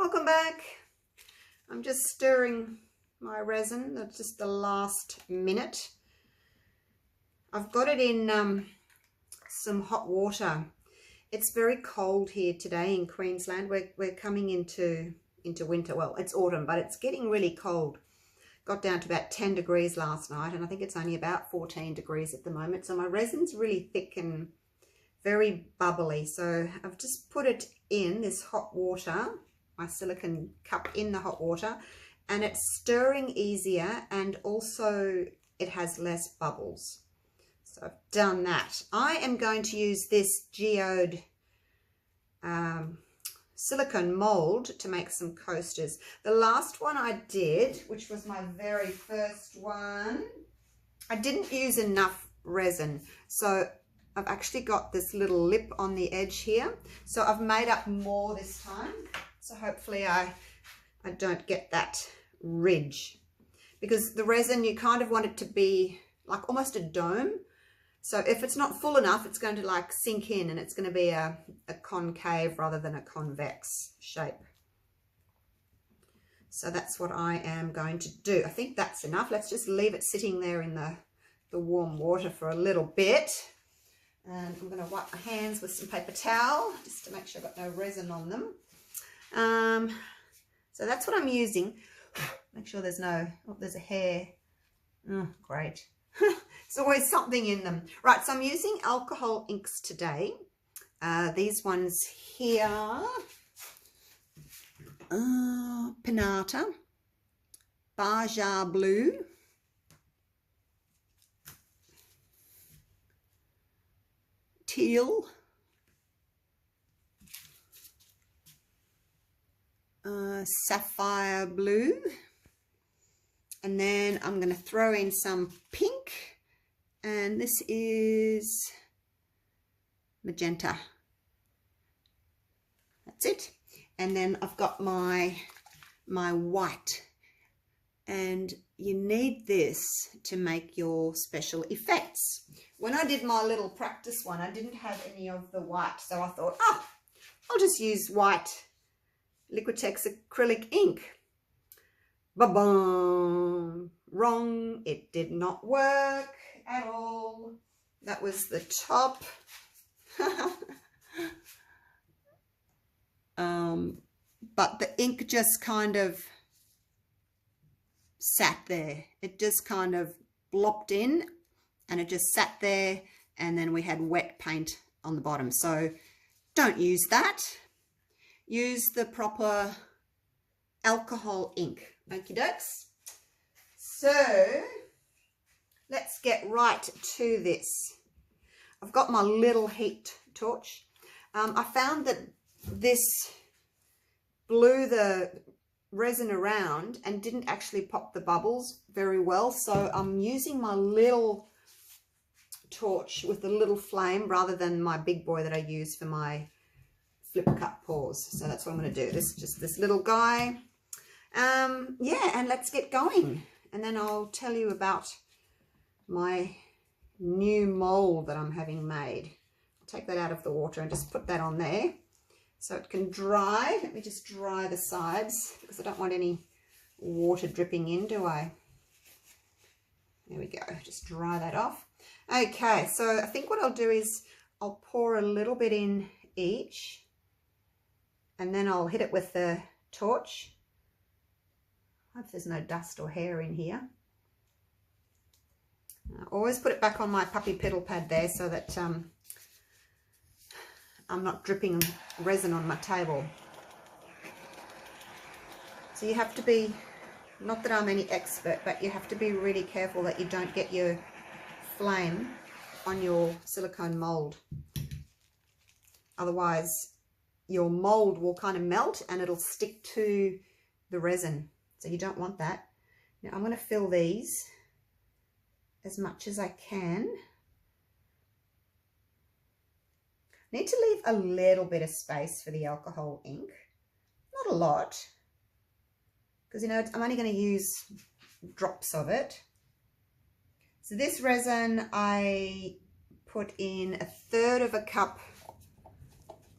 Welcome back. I'm just stirring my resin. That's just the last minute. I've got it in some hot water. It's very cold here today in Queensland. We're coming into winter. Well, it's autumn, but it's getting really cold. Got down to about 10 degrees last night, and I think it's only about 14 degrees at the moment. So my resin's really thick and very bubbly. So I've just put it in this hot water, my silicone cup in the hot water, and it's stirring easier, and also it has less bubbles. So I've done that. I am going to use this geode silicone mold to make some coasters. The last one I did, which was my very first one, I didn't use enough resin. So I've actually got this little lip on the edge here. So I've made up more this time. So hopefully I don't get that ridge. Because the resin, you kind of want it to be like almost a dome. So if it's not full enough, it's going to like sink in, and it's going to be a concave rather than a convex shape. So that's what I am going to do. I think that's enough. Let's just leave it sitting there in the warm water for a little bit. And I'm going to wipe my hands with some paper towel just to make sure I've got no resin on them. So that's what I'm using. Make sure there's no, oh, there's a hair. Oh, great. There's always something in them. Right, so I'm using alcohol inks today. These ones here. Pinata. Barnes Blue. Teal. Sapphire blue. And then I'm going to throw in some pink, and this is magenta. That's it. And then I've got my white, and you need this to make your special effects. When I did my little practice one, I didn't have any of the white, so I thought, oh, I'll just use white Liquitex acrylic ink. Ba-bum. Wrong. It did not work at all. That was the top. But the ink just kind of sat there. It just kind of blopped in, and it just sat there, and then we had wet paint on the bottom. So don't use that. Use the proper alcohol ink. Okie dokes. So let's get right to this. I've got my little heat torch. I found that this blew the resin around and didn't actually pop the bubbles very well. So I'm using my little torch with a little flame rather than my big boy that I use for my flip cut pours. So that's what I'm going to do. This is just this little guy. Yeah, and let's get going, and then I'll tell you about my new mold that I'm having made. I'll take that out of the water and just put that on there so it can dry. Let me just dry the sides because I don't want any water dripping in, do I? There we go, just dry that off. Okay, so I think what I'll do is I'll pour a little bit in each, and then I'll hit it with the torch. Hope there's no dust or hair in here. I always put it back on my puppy pedal pad there so that I'm not dripping resin on my table. So you have to be, not that I'm any expert, but you have to be really careful that you don't get your flame on your silicone mold. Otherwise your mold will kind of melt and it'll stick to the resin. So you don't want that. Now I'm going to fill these as much as I can. Need to leave a little bit of space for the alcohol ink. Not a lot. Because, you know, I'm only going to use drops of it. So this resin, I put in 1/3 of a cup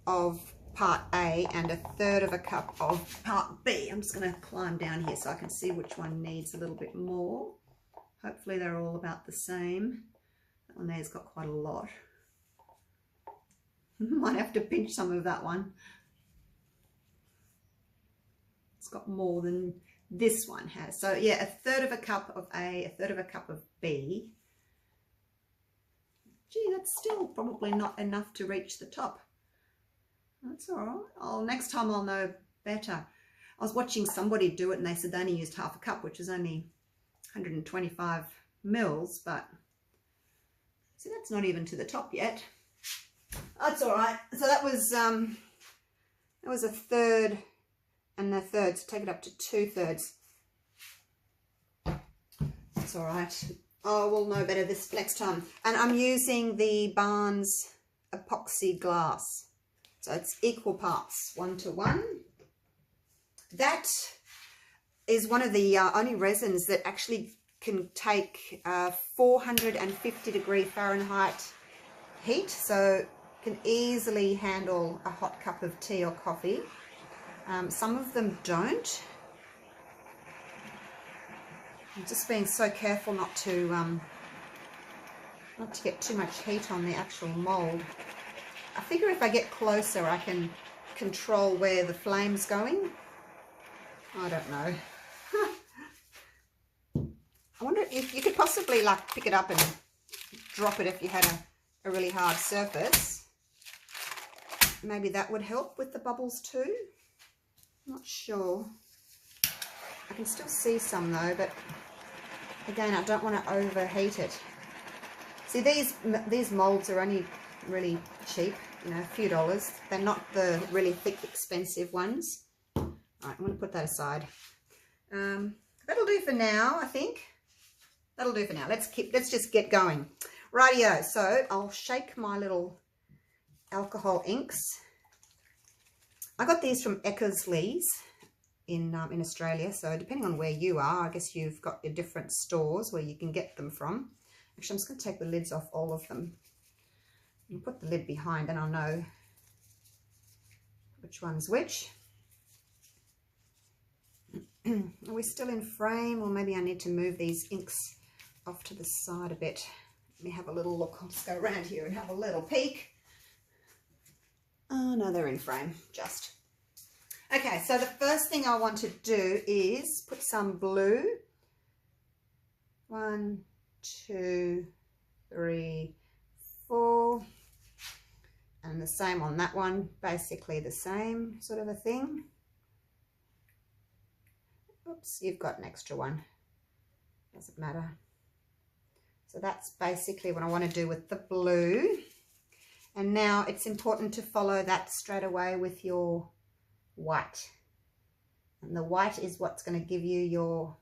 of part A and 1/3 of a cup of part B. I'm just going to climb down here so I can see which one needs a little bit more. Hopefully they're all about the same. That one there's got quite a lot. Might have to pinch some of that one. It's got more than this one has. So yeah, 1/3 of a cup of A, 1/3 of a cup of B. Gee, that's still probably not enough to reach the top. That's all right. Oh, next time I'll know better. I was watching somebody do it and they said they only used 1/2 cup, which is only 125 mils, but see, that's not even to the top yet. That's all right. So that was 1/3 and 1/3, so take it up to 2/3. That's all right. Oh, we'll know better this next time. And I'm using the Barnes Epoxy Glass. So it's equal parts, 1:1. That is one of the only resins that actually can take 450 Fahrenheit heat. So can easily handle a hot cup of tea or coffee. Some of them don't. I'm just being so careful not to get too much heat on the actual mold. I figure if I get closer, I can control where the flame's going. I don't know. I wonder if you could possibly like pick it up and drop it if you had a really hard surface. Maybe that would help with the bubbles too. Not sure. I can still see some though, but again, I don't want to overheat it. See, these molds are only really cheap, you know, a few dollars. They're not the really thick, expensive ones. All right, I'm going to put that aside. That'll do for now, I think. That'll do for now. Let's just get going. Rightio. So I'll shake my little alcohol inks. I got these from Eckersley's in Australia. So depending on where you are, I guess you've got your different stores where you can get them from. Actually, I'm just going to take the lids off all of them. And put the lid behind and I'll know which one's which. Are we still in frame, or maybe I need to move these inks off to the side a bit? Let me have a little look. I'll just go around here and have a little peek. Oh no, they're in frame, just. Okay, so the first thing I want to do is put some blue. 1, 2, 3, 4. And the same on that one, basically the same sort of a thing. Oops, you've got an extra one. Doesn't matter. So that's basically what I want to do with the blue. And now it's important to follow that straight away with your white. And the white is what's going to give you your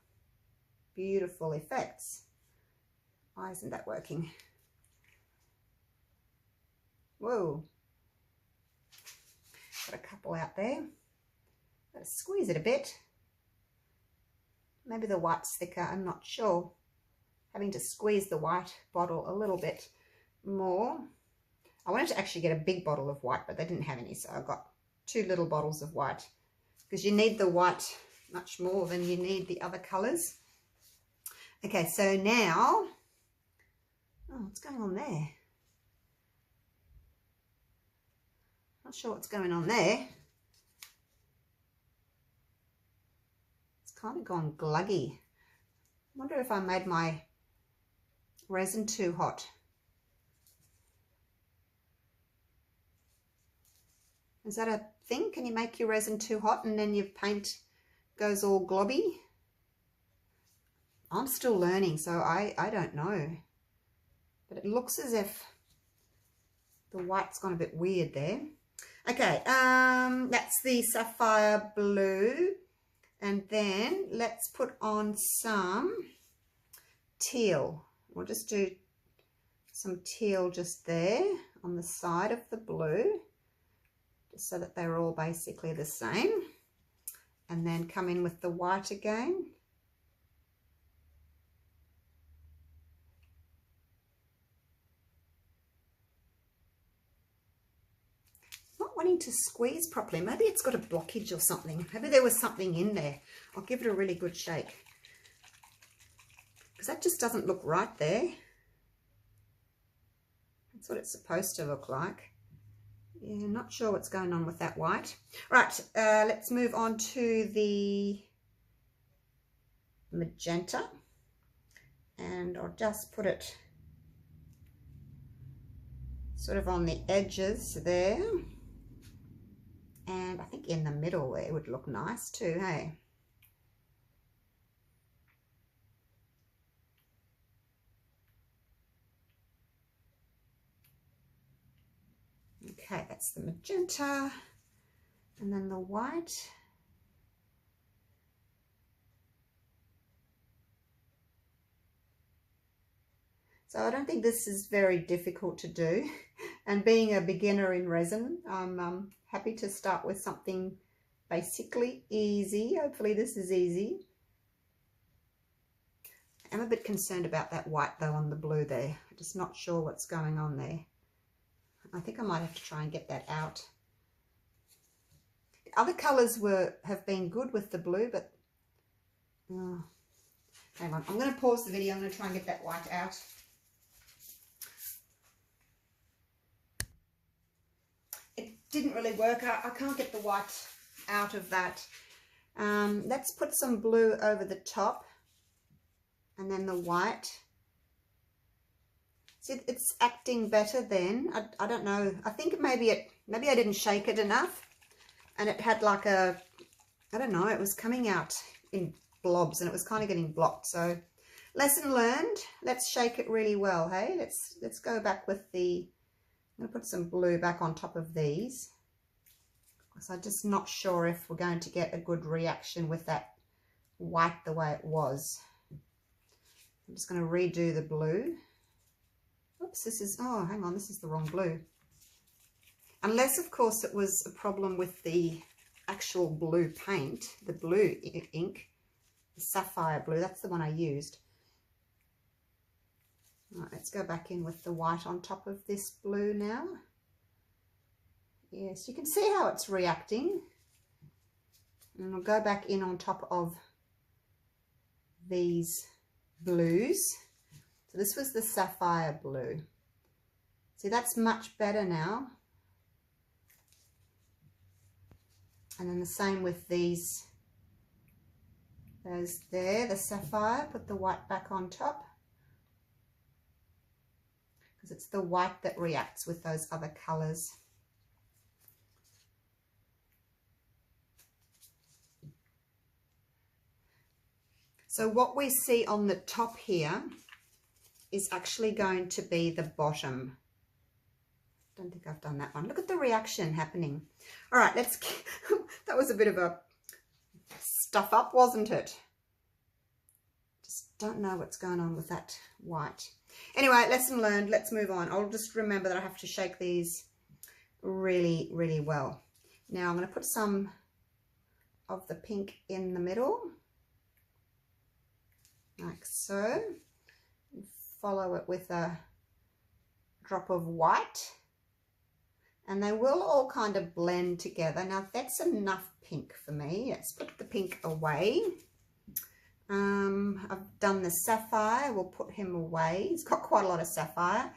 beautiful effects. Why isn't that working? Whoa. Got a couple out there. Gotta squeeze it a bit. Maybe the white's thicker, I'm not sure. Having to squeeze the white bottle a little bit more. I wanted to actually get a big bottle of white, but they didn't have any, so I got 2 little bottles of white. Because you need the white much more than you need the other colours. Okay, so now, oh, what's going on there? Not sure what's going on there. It's kind of gone gluggy. I wonder if I made my resin too hot. Is that a thing? Can you make your resin too hot and then your paint goes all globby? I'm still learning, so I don't know. But it looks as if the white's gone a bit weird there. Okay, that's the sapphire blue. And then let's put on some teal. We'll just do some teal just there on the side of the blue, just so that they're all basically the same. And then come in with the white again. wanting to squeeze properly. Maybe it's got a blockage or something. Maybe there was something in there. I'll give it a really good shake, because that just doesn't look right there. That's what it's supposed to look like. Yeah, not sure what's going on with that white. Right, let's move on to the magenta, and I'll just put it sort of on the edges there, and I think in the middle there would look nice too, hey? Okay, that's the magenta, and then the white. So I don't think this is very difficult to do, and being a beginner in resin, I'm happy to start with something basically easy. Hopefully this is easy. I'm a bit concerned about that white though on the blue there. I'm just not sure what's going on there. I think I might have to try and get that out. The other colours have been good with the blue, but hang on. I'm going to pause the video. I'm going to try and get that white out. It didn't really work. I can't get the white out of that. Let's put some blue over the top, and then the white. See, it's acting better then. I don't know. I think maybe I didn't shake it enough, and it had like a, I don't know, it was coming out in blobs and it was kind of getting blocked. So lesson learned. Let's shake it really well, hey? Let's go back with the, I'm going to put some blue back on top of these, because I'm just not sure if we're going to get a good reaction with that white the way it was. I'm just going to redo the blue. Oops, this is, oh, hang on, this is the wrong blue. Unless, of course, it was a problem with the actual blue paint, the blue ink, the sapphire blue, that's the one I used. All right, let's go back in with the white on top of this blue now. Yes, you can see how it's reacting. And I'll go back in on top of these blues. So this was the sapphire blue. See, that's much better now. And then the same with these, those there, the sapphire, put the white back on top, because it's the white that reacts with those other colours. So what we see on the top here is actually going to be the bottom. Don't think I've done that one. Look at the reaction happening. All right, let's, that was a bit of a stuff up, wasn't it? Just don't know what's going on with that white. Anyway, lesson learned. Let's move on. I'll just remember that I have to shake these really, really well. Now I'm going to put some of the pink in the middle, like so. Follow it with a drop of white, and they will all kind of blend together. Now that's enough pink for me. Let's put the pink away. I've done the sapphire. We'll put him away. He's got quite a lot of sapphire.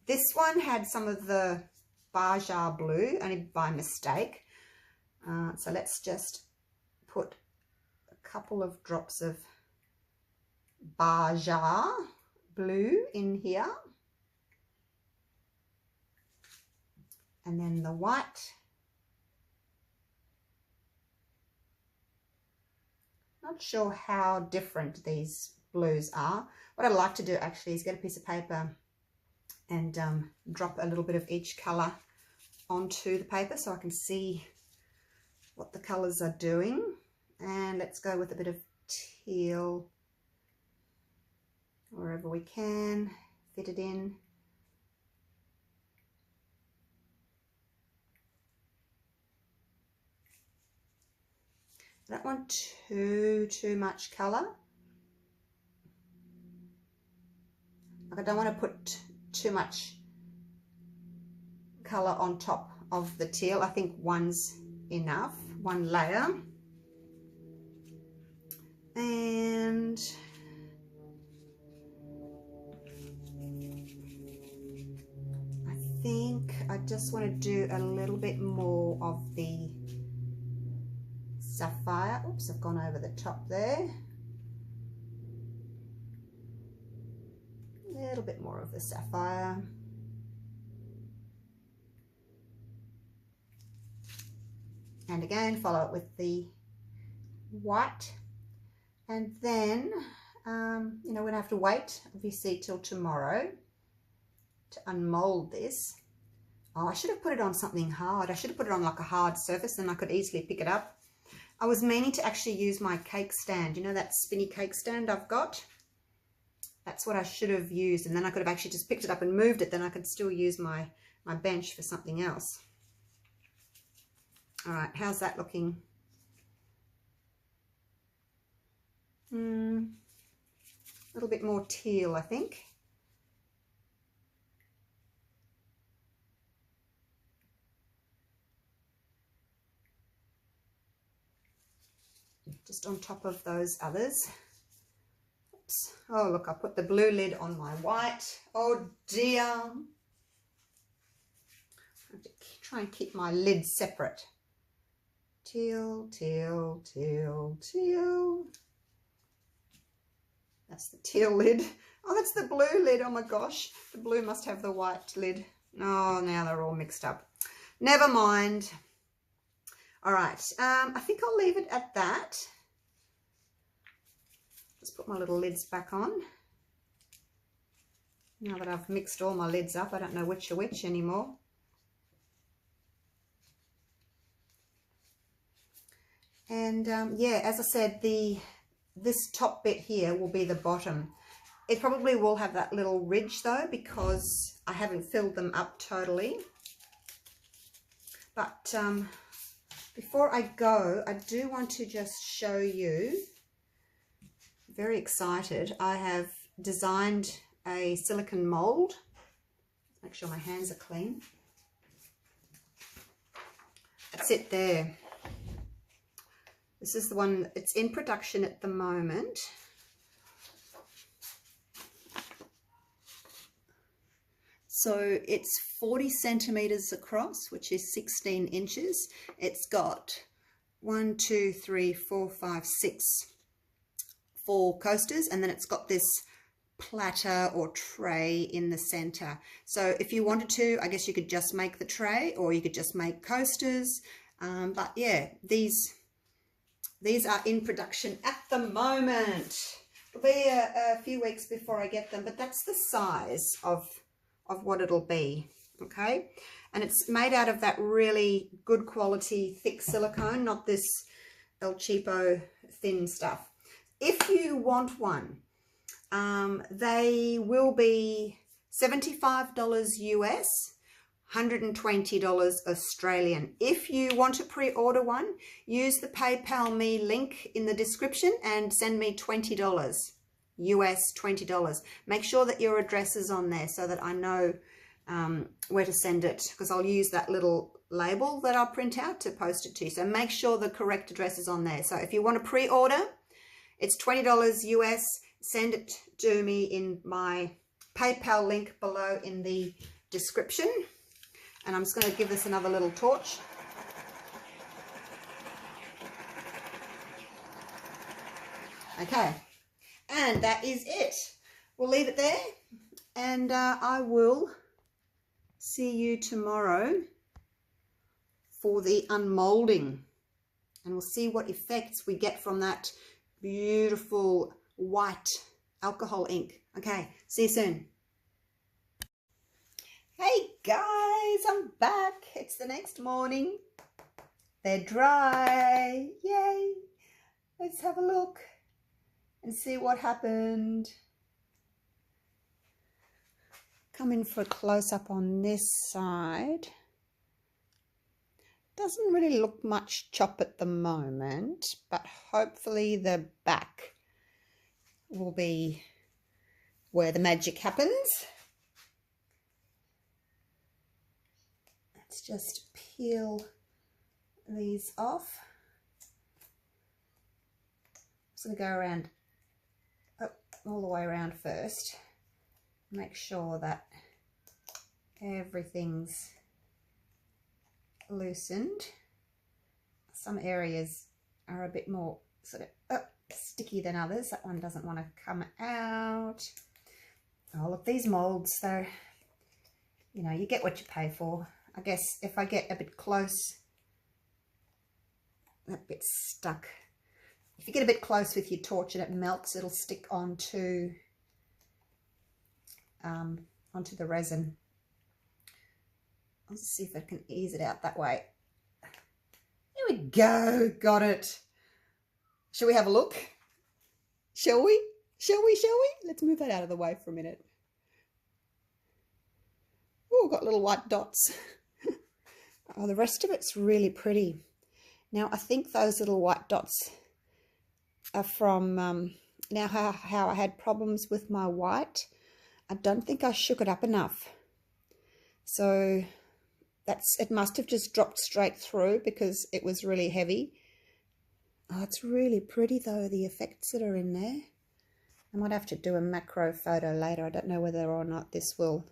This one had some of the Barnes blue, only by mistake. So let's just put a couple of drops of Barnes blue in here, and then the white. Not sure how different these blues are. What I'd like to do actually is get a piece of paper and drop a little bit of each colour onto the paper so I can see what the colours are doing. And let's go with a bit of teal wherever we can, fit it in. I don't want too much colour. Like I don't want to put too much colour on top of the teal. I think one's enough, one layer. And I think I just want to do a little bit more of the sapphire. Oops, I've gone over the top there. A little bit more of the sapphire. And again, follow it with the white. And then, you know, we're gonna have to wait, obviously, till tomorrow to unmold this. Oh, I should have put it on something hard. I should have put it on like a hard surface, and I could easily pick it up. I was meaning to actually use my cake stand. You know that spinny cake stand I've got? That's what I should have used, and then I could have actually just picked it up and moved it. Then I could still use my bench for something else. All right, how's that looking? A little bit more teal, I think. Just on top of those others. Oops. Oh, look, I put the blue lid on my white. Oh, dear. I have to try and keep my lids separate. Teal, teal, teal, teal. That's the teal lid. Oh, that's the blue lid. Oh my gosh. The blue must have the white lid. Oh, now they're all mixed up. Never mind. All right. I think I'll leave it at that. Just put my little lids back on. Now that I've mixed all my lids up, I don't know which are which anymore. And yeah, as I said, this top bit here will be the bottom. It probably will have that little ridge though, because I haven't filled them up totally. But before I go, I do want to just show you, very excited, I have designed a silicone mold. Make sure my hands are clean. That's it there. This is the one, it's in production at the moment. So it's 40 centimeters across, which is 16 inches. It's got 4 coasters, and then it's got this platter or tray in the center. So if you wanted to, I guess you could just make the tray, or you could just make coasters. But yeah, these are in production at the moment. It'll be a few weeks before I get them, but that's the size of what it'll be, okay? And it's made out of that really good quality thick silicone, not this El Cheapo thin stuff. If you want one, they will be $75 US, $120 Australian. If you want to pre-order one, use the PayPal me link in the description and send me $20 US, $20. Make sure that your address is on there so that I know where to send it, because I'll use that little label that I'll print out to post it to you. So make sure the correct address is on there. So if you want to pre-order, it's $20 US. Send it to me in my PayPal link below in the description. And I'm just going to give this another little torch. Okay, and that is it. We'll leave it there, and I will see you tomorrow for the unmolding, and we'll see what effects we get from that beautiful white alcohol ink. Okay, see you soon. Hey guys, I'm back. It's the next morning. They're dry. Yay. Let's have a look and see what happened. Come in for a close-up on this side. Doesn't really look much chop at the moment, but hopefully the back will be where the magic happens. let's just peel these off. I'm just going to go around, all the way around first. Make sure that everything's loosened. Some areas are a bit more sort of sticky than others. That one doesn't want to come out. Oh, look, these molds, they're, you know, you get what you pay for. I guess if I get a bit close, that bit's stuck. If you get a bit close with your torch and it melts, it'll stick onto the resin. I'll just see if I can ease it out that way. There we go, got it. Shall we have a look? Shall we? Shall we? Let's move that out of the way for a minute. Oh, got little white dots. Oh, the rest of it's really pretty. Now, I think those little white dots are from now how I had problems with my white. I don't think I shook it up enough. So it must have just dropped straight through because it was really heavy. Oh, it's really pretty though, the effects that are in there. I might have to do a macro photo later. I don't know whether or not this will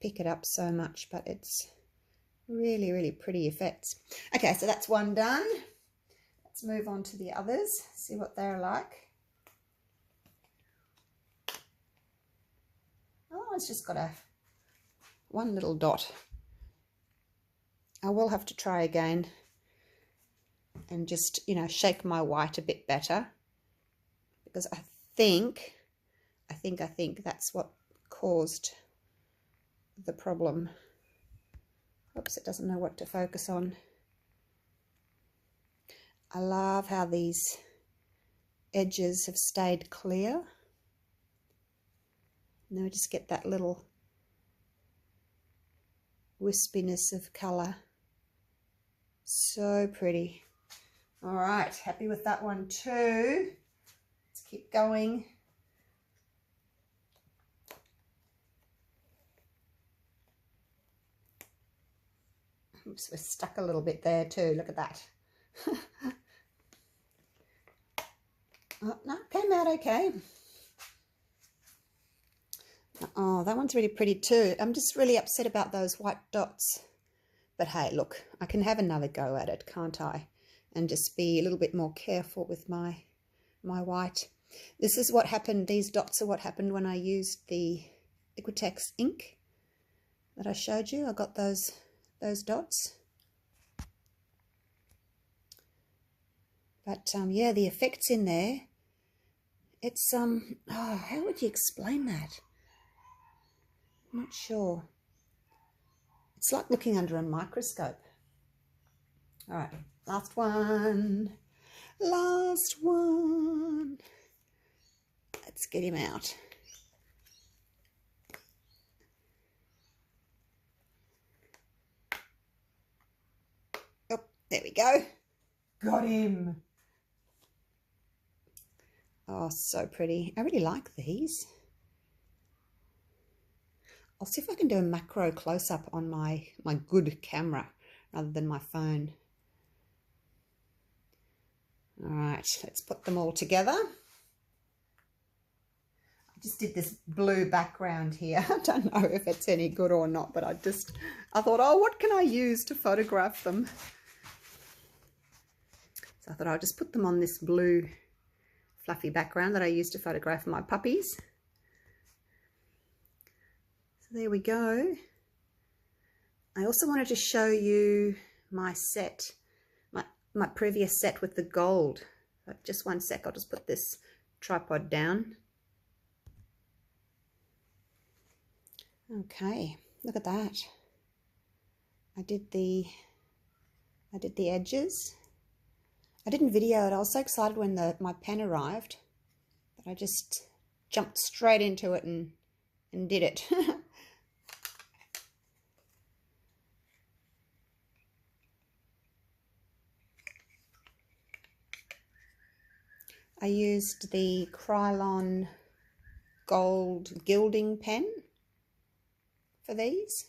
pick it up so much, but it's really, really pretty effects. Okay, so that's one done. Let's move on to the others, see what they're like. Oh, it's just got one little dot. I will have to try again and just, you know, shake my white a bit better, because I think that's what caused the problem. Oops, it doesn't know what to focus on. I love how these edges have stayed clear. Now I just get that little wispiness of colour. So pretty. All right, happy with that one too. Let's keep going. Oops, we're stuck a little bit there too. Look at that. Oh, no, came out okay. Oh, that one's really pretty too. I'm just really upset about those white dots. But hey, look, I can have another go at it, can't I? And just be a little bit more careful with my white. This is what happened. These dots are what happened when I used the Liquitex ink that I showed you. I got those dots. But yeah, the effects in there, it's oh, how would you explain that? I'm not sure. It's like looking under a microscope. All right, last one. Last one. Let's get him out. Oh, there we go. Got him. Oh, so pretty. I really like these. I'll see if I can do a macro close-up on my good camera rather than my phone. All right, let's put them all together. I just did this blue background here. I don't know if it's any good or not, but I thought, oh, what can I use to photograph them? So I thought I'll just put them on this blue fluffy background that I used to photograph my puppies. So there we go. I also wanted to show you my set, my previous set with the gold. Just one sec, I'll just put this tripod down. Okay, look at that. I did the edges. I didn't video it. I was so excited when my pen arrived that I just jumped straight into it and did it. I used the Krylon gold gilding pen for these.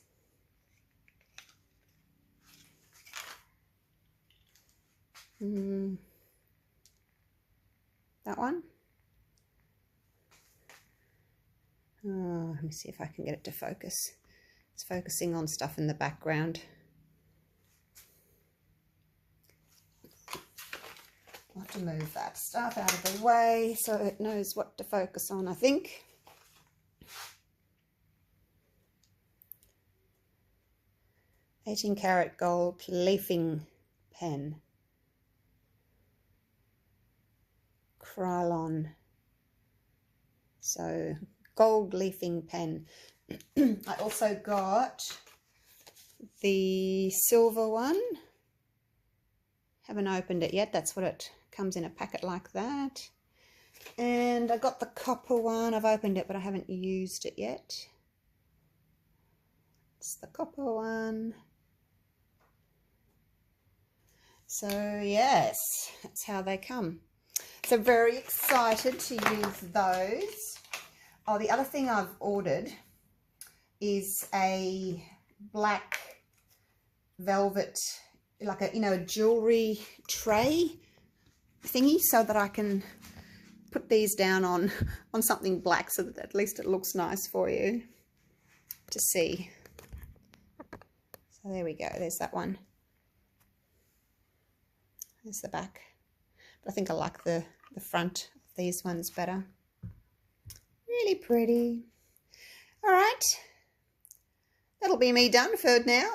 That one. Oh, let me see if I can get it to focus. It's focusing on stuff in the background. I'll have to move that stuff out of the way so it knows what to focus on, I think. $18 gold leafing pen. Krylon. So gold leafing pen. I also got the silver one. Haven't opened it yet. That's what it comes in, a packet like that. And I got the copper one. I've opened it, but I haven't used it yet. It's the copper one. So yes, that's how they come. So very excited to use those. Oh, the other thing I've ordered is a black velvet, like a, you know, a jewelry tray thingy, so that I can put these down on something black, so that at least it looks nice for you to see. So there we go. There's that one. There's the back. But I think I like the front of these ones better. Really pretty. All right. That'll be me done for now.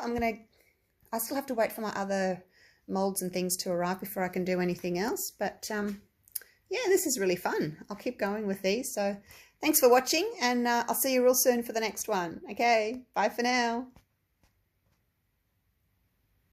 I still have to wait for my other molds and things to arrive before I can do anything else. But yeah, this is really fun. I'll keep going with these. So thanks for watching, and I'll see you real soon for the next one. Okay, bye for now.